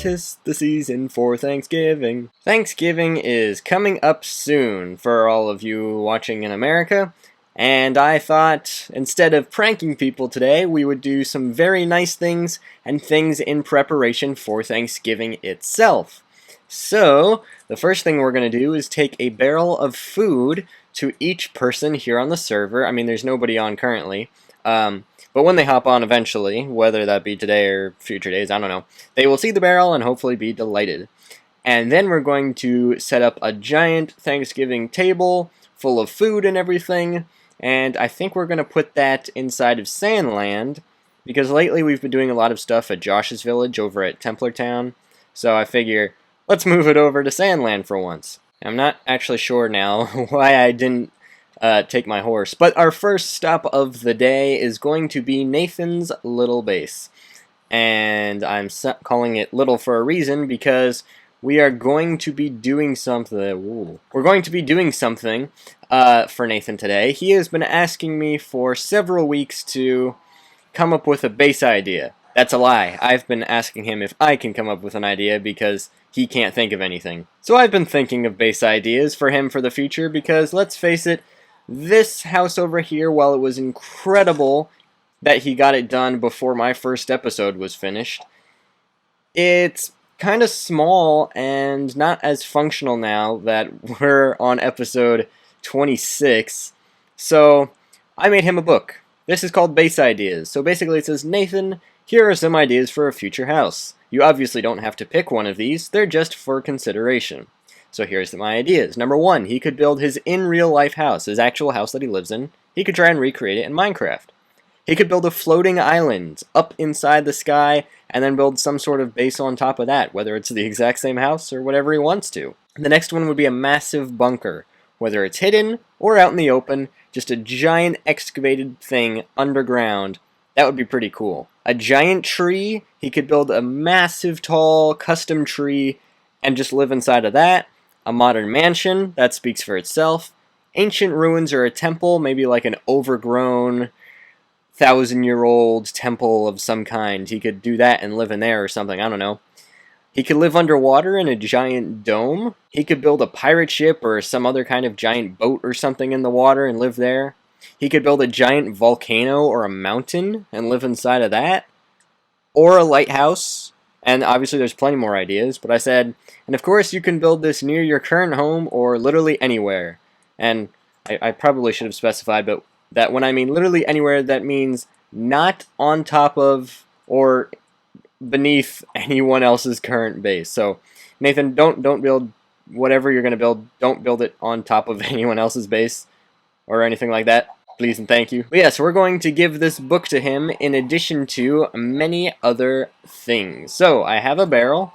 'tis the season for Thanksgiving. Thanksgiving is coming up soon for all of you watching in America, and I thought instead of pranking people today, we would do some very nice things and things in preparation for Thanksgiving itself. So, the first thing we're going to do is take a barrel of food to each person here on the server. I mean, there's nobody on currently. But when they hop on eventually, whether that be today or future days, I don't know, they will see the barrel and hopefully be delighted. And then we're going to set up a giant Thanksgiving table full of food and everything, and I think we're going to put that inside of Sandland, because lately we've been doing a lot of stuff at Josh's village over at Templar Town, so I figure, let's move it over to Sandland for once. I'm not actually sure now why I didn't take my horse. But our first stop of the day is going to be Nathan's little base. And I'm calling it little for a reason, because we are going to be doing something. We're going to be doing something for Nathan today. He has been asking me for several weeks to come up with a base idea. That's a lie. I've been asking him if I can come up with an idea because he can't think of anything. So I've been thinking of base ideas for him for the future, because let's face it, this house over here, while it was incredible that he got it done before my first episode was finished, it's kind of small and not as functional now that we're on episode 26. So I made him a book. This is called Base Ideas. So basically it says, Nathan, here are some ideas for a future house. You obviously don't have to pick one of these, they're just for consideration. So here's my ideas. Number 1, he could build his in real life house, his actual house that he lives in. He could try and recreate it in Minecraft. He could build a floating island up inside the sky and then build some sort of base on top of that, whether it's the exact same house or whatever he wants to. The next one would be a massive bunker, whether it's hidden or out in the open, just a giant excavated thing underground. That would be pretty cool. A giant tree, he could build a massive tall custom tree and just live inside of that. A modern mansion, that speaks for itself. Ancient ruins or a temple, maybe like an overgrown 1,000-year-old temple of some kind. He could do that and live in there or something, I don't know. He could live underwater in a giant dome. He could build a pirate ship or some other kind of giant boat or something in the water and live there. He could build a giant volcano or a mountain and live inside of that. Or a lighthouse. And obviously there's plenty more ideas, but I said, and of course you can build this near your current home or literally anywhere. And I probably should have specified, but that when I mean literally anywhere, that means not on top of or beneath anyone else's current base. So Nathan, don't build whatever you're going to build, don't build it on top of anyone else's base or anything like that. Please and thank you. But yes, we're going to give this book to him in addition to many other things. So I have a barrel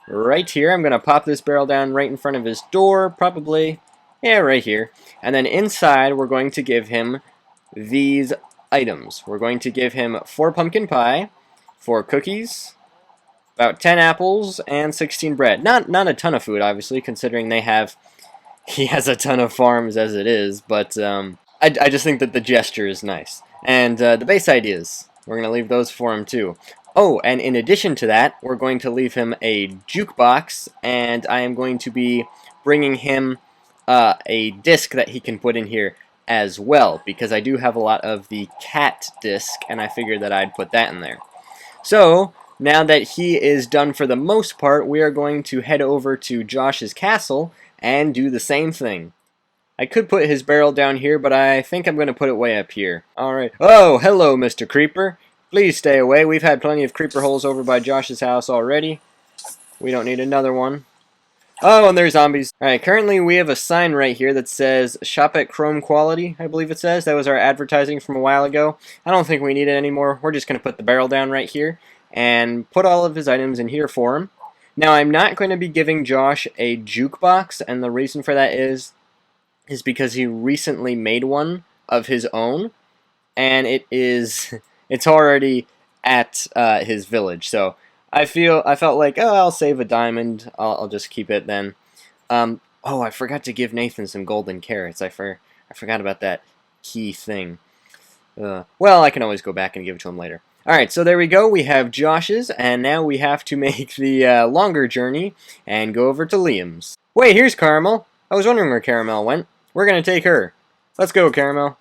right here. I'm going to pop this barrel down right in front of his door, probably, yeah, right here. And then inside we're going to give him these items. We're going to give him 4 pumpkin pie, 4 cookies, about 10 apples, and 16 bread. Not a ton of food, obviously, considering he has a ton of farms as it is, but I just think that the gesture is nice. And the base ideas, we're going to leave those for him too. Oh, and in addition to that, we're going to leave him a jukebox, and I am going to be bringing him a disc that he can put in here as well, because I do have a lot of the cat disc, and I figured that I'd put that in there. So, now that he is done for the most part, we are going to head over to Josh's castle and do the same thing. I could put his barrel down here, but I think I'm going to put it way up here. Alright. Oh, hello, Mr. Creeper. Please stay away. We've had plenty of creeper holes over by Josh's house already. We don't need another one. Oh, and there's zombies. Alright, currently we have a sign right here that says Shop at Chrome Quality, I believe it says. That was our advertising from a while ago. I don't think we need it anymore. We're just going to put the barrel down right here and put all of his items in here for him. Now, I'm not going to be giving Josh a jukebox, and the reason for that is because he recently made one of his own, and it's already at his village. So I felt like, oh, I'll save a diamond. I'll just keep it then. Oh, I forgot to give Nathan some golden carrots. I forgot about that key thing. Well, I can always go back and give it to him later. Alright, so there we go. We have Josh's, and now we have to make the longer journey and go over to Liam's. Wait, here's Caramel. I was wondering where Caramel went. We're gonna take her. Let's go, Caramel.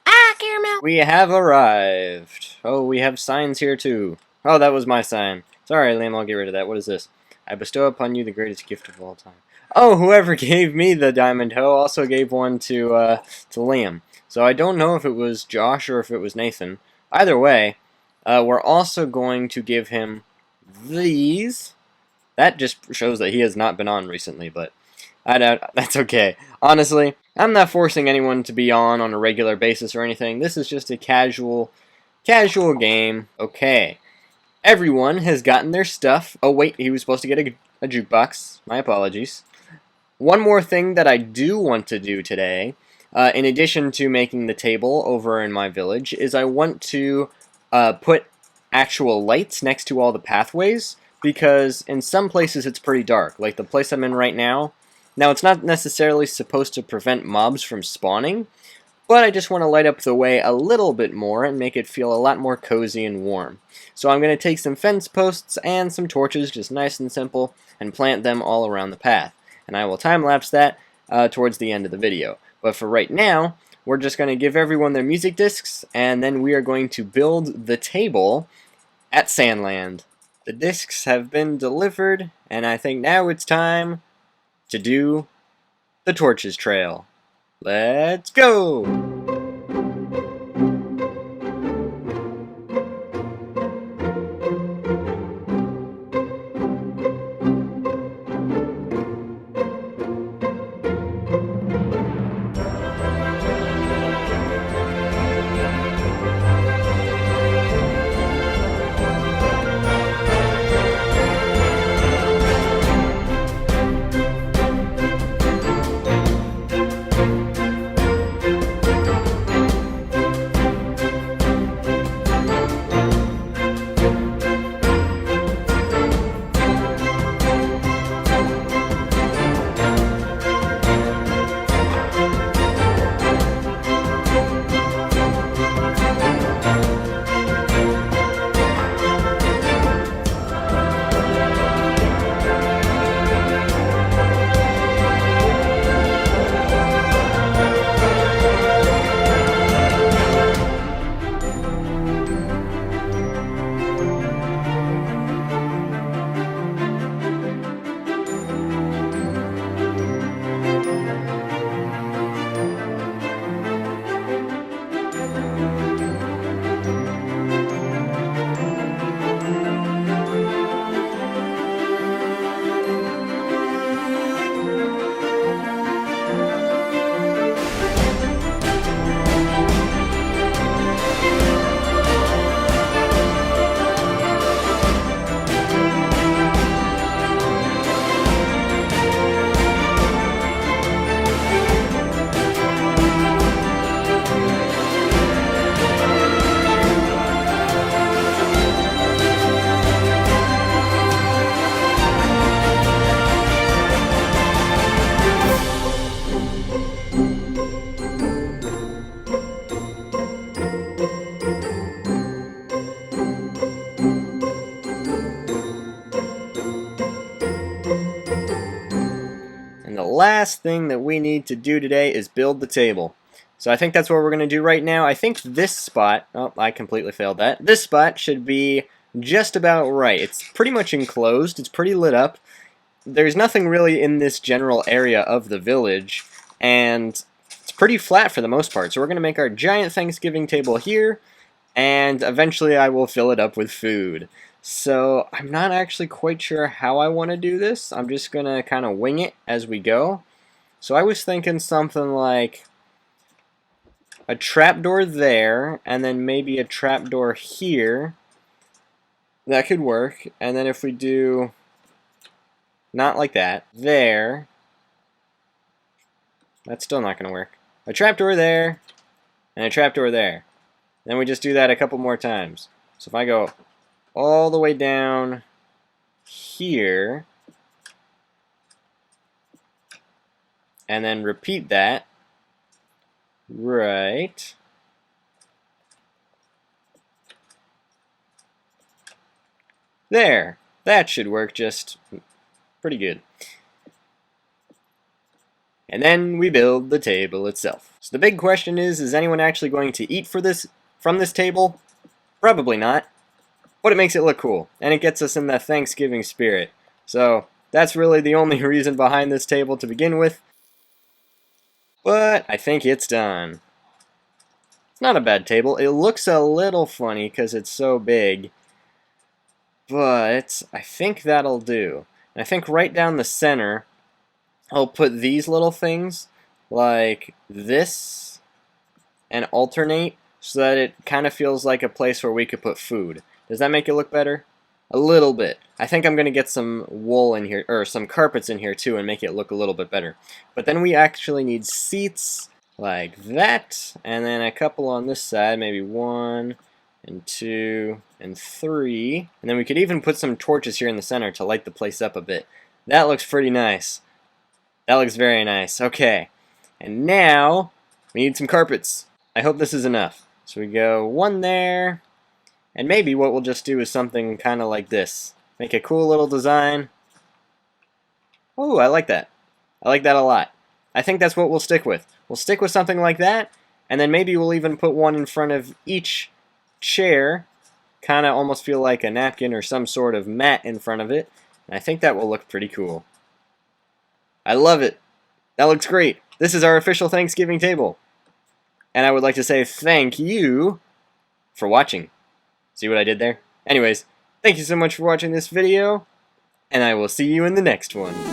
Ah, Caramel! We have arrived. Oh, we have signs here too. Oh, that was my sign. Sorry, Liam, I'll get rid of that. What is this? I bestow upon you the greatest gift of all time. Oh, whoever gave me the diamond hoe also gave one to Liam. So I don't know if it was Josh or if it was Nathan. Either way, we're also going to give him these. That just shows that he has not been on recently, but I doubt that's okay. Honestly, I'm not forcing anyone to be on a regular basis or anything. This is just a casual game. Okay. Everyone has gotten their stuff. Oh wait, he was supposed to get a jukebox. My apologies. One more thing that I do want to do today, in addition to making the table over in my village, is I want to put actual lights next to all the pathways, because in some places it's pretty dark, like the place I'm in right now. Now, it's not necessarily supposed to prevent mobs from spawning, but I just want to light up the way a little bit more and make it feel a lot more cozy and warm. So I'm going to take some fence posts and some torches, just nice and simple, and plant them all around the path. And I will time-lapse that towards the end of the video. But for right now, we're just going to give everyone their music discs, and then we are going to build the table at Sandland. The discs have been delivered, and I think now it's time to do the Torches Trail. Let's go! And the last thing that we need to do today is build the table. So I think that's what we're going to do right now. I think this spot, oh, I completely failed that. This spot should be just about right. It's pretty much enclosed. It's pretty lit up. There's nothing really in this general area of the village, and it's pretty flat for the most part. So we're going to make our giant Thanksgiving table here, and eventually I will fill it up with food. So I'm not actually quite sure how I want to do this. I'm just going to kind of wing it as we go. So I was thinking something like a trapdoor there, and then maybe a trapdoor here. That could work. And then if we do not like that, there, that's still not going to work. A trapdoor there, and a trapdoor there. Then we just do that a couple more times. So if I go all the way down here, and then repeat that, right There! That should work just pretty good. And then we build the table itself. So the big question is anyone actually going to eat from this table? Probably not. But it makes it look cool, and it gets us in the Thanksgiving spirit. So that's really the only reason behind this table to begin with. But I think it's done. It's not a bad table. It looks a little funny because it's so big. But I think that'll do. And I think right down the center, I'll put these little things like this and alternate so that it kind of feels like a place where we could put food. Does that make it look better? A little bit. I think I'm going to get some wool in here, or some carpets in here too, and make it look a little bit better. But then we actually need seats like that, and then a couple on this side, maybe 1 and 2 and 3. And then we could even put some torches here in the center to light the place up a bit. That looks pretty nice. That looks very nice. Okay. And now we need some carpets. I hope this is enough. So we go 1 there. And maybe what we'll just do is something kind of like this. Make a cool little design. Ooh, I like that. I like that a lot. I think that's what we'll stick with. We'll stick with something like that, and then maybe we'll even put one in front of each chair. Kind of almost feel like a napkin or some sort of mat in front of it. And I think that will look pretty cool. I love it. That looks great. This is our official Thanksgiving table. And I would like to say thank you for watching. See what I did there? Anyways, thank you so much for watching this video, and I will see you in the next one.